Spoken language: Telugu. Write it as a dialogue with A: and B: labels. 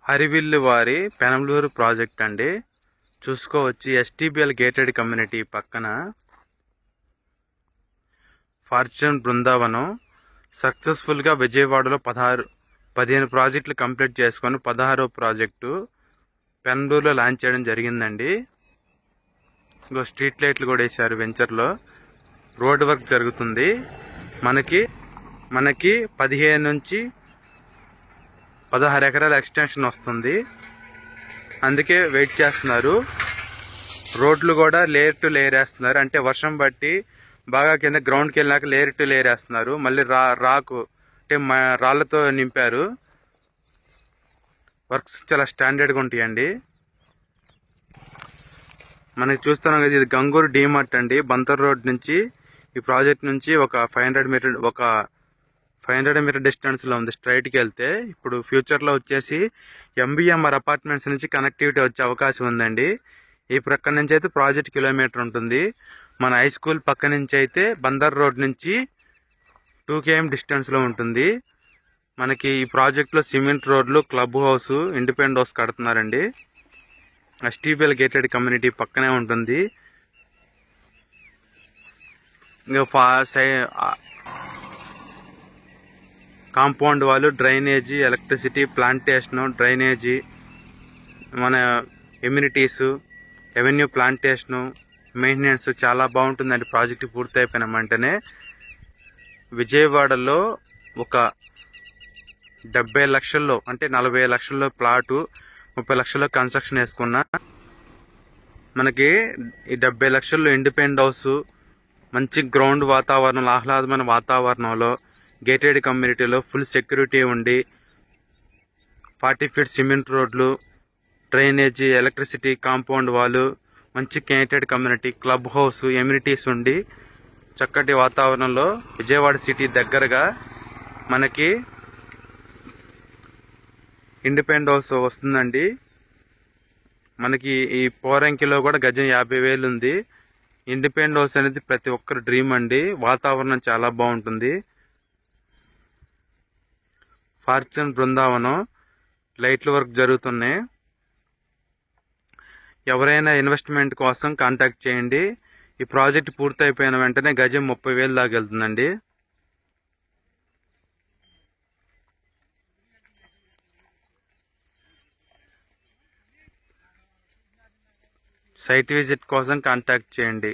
A: హరివిల్లు వారి పెనంలూరు ప్రాజెక్ట్ అండి. చూసుకోవచ్చు ఎస్టీబీఎల్ గేటెడ్ కమ్యూనిటీ పక్కన ఫార్చ్యూన్ బృందావనం సక్సెస్ఫుల్గా విజయవాడలో 15 ప్రాజెక్టులు కంప్లీట్ చేసుకొని 16వ ప్రాజెక్టు పెనంలూరులో లాంచ్ చేయడం జరిగిందండి. ఇంకో స్ట్రీట్ లైట్లు కూడా వేశారు. వెంచర్లో రోడ్ వర్క్ జరుగుతుంది. మనకి 15 నుంచి 16 ఎకరాల ఎక్స్టెన్షన్ వస్తుంది. అందుకే వెయిట్ చేస్తున్నారు. రోడ్లు కూడా లేయర్ టు లేయర్ వేస్తున్నారు. అంటే వర్షం బట్టి బాగా కింద గ్రౌండ్కి వెళ్ళినాక లేయర్ టు లేయర్ వేస్తున్నారు. మళ్ళీ రాకు అంటే రాళ్లతో నింపారు. వర్క్స్ చాలా స్టాండర్డ్గా ఉంటాయండి. మనకి చూస్తున్నాం కదా, ఇది గంగూరు డీమార్ట్ అండి. బంతర్ రోడ్ నుంచి ఈ ప్రాజెక్ట్ నుంచి ఒక 500 మీటర్ డిస్టెన్స్ లో ఉంది. స్ట్రైట్ కి వెళ్తే ఇప్పుడు ఫ్యూచర్ లో వచ్చేసి ఎంబీఎంఆర్ అపార్ట్మెంట్స్ నుంచి కనెక్టివిటీ వచ్చే అవకాశం ఉందండి. ఈ ప్రక్క నుంచి అయితే ప్రాజెక్ట్ కిలోమీటర్ ఉంటుంది. మన హై స్కూల్ పక్క నుంచి అయితే బందర్ రోడ్ నుంచి 2 km డిస్టెన్స్ లో ఉంటుంది. మనకి ఈ ప్రాజెక్ట్ లో సిమెంట్ రోడ్లు, క్లబ్ హౌస్, ఇండిపెండెంట్ హౌస్ కడుతున్నారండి. ఎస్టీబీఎల్ గేటెడ్ కమ్యూనిటీ పక్కనే ఉంటుంది. ఇంకా కాంపౌండ్ వాళ్ళు, డ్రైనేజీ, ఎలక్ట్రిసిటీ, ప్లాంటేషన్, డ్రైనేజీ, మన ఎమ్యూనిటీస్, రెవెన్యూ, ప్లాంటేషన్, మెయింటెనెన్స్ చాలా బాగుంటుందండి. ప్రాజెక్ట్ పూర్తి అయిపోయిన వెంటనే విజయవాడలో ఒక 70 లక్షల్లో అంటే 40 లక్షల్లో ప్లాటు, 30 లక్షల్లో కన్స్ట్రక్షన్ వేసుకున్నా మనకి ఈ 70 లక్షల్లో ఇండిపెండెంట్ హౌస్, మంచి గ్రౌండ్ వాతావరణం, ఆహ్లాదమైన వాతావరణంలో గేటెడ్ కమ్యూనిటీలో ఫుల్ సెక్యూరిటీ ఉండి 40 ఫీట్ సిమెంట్ రోడ్లు, డ్రైనేజీ, ఎలక్ట్రిసిటీ, కాంపౌండ్ వాళ్ళు, మంచి gated community, club house, amenities ఉండి చక్కటి వాతావరణంలో విజయవాడ సిటీ దగ్గరగా మనకి ఇండిపెండెంట్ హౌస్ వస్తుందండి. మనకి ఈ పోరంకిలో కూడా గజం 50,000 ఉంది. ఇండిపెండెంట్ హౌస్ అనేది ప్రతి ఒక్కరి డ్రీమ్ అండి. వాతావరణం చాలా బాగుంటుంది. ఫార్చ్యూన్ బృందావనం లైట్ల వర్క్ జరుగుతున్నాయి. ఎవరైనా ఇన్వెస్ట్మెంట్ కోసం కాంటాక్ట్ చేయండి. ఈ ప్రాజెక్ట్ పూర్తి అయిపోయిన వెంటనే గజం 30,000 దాకా వెళ్తుందండి. సైట్ విజిట్ కోసం కాంటాక్ట్ చేయండి.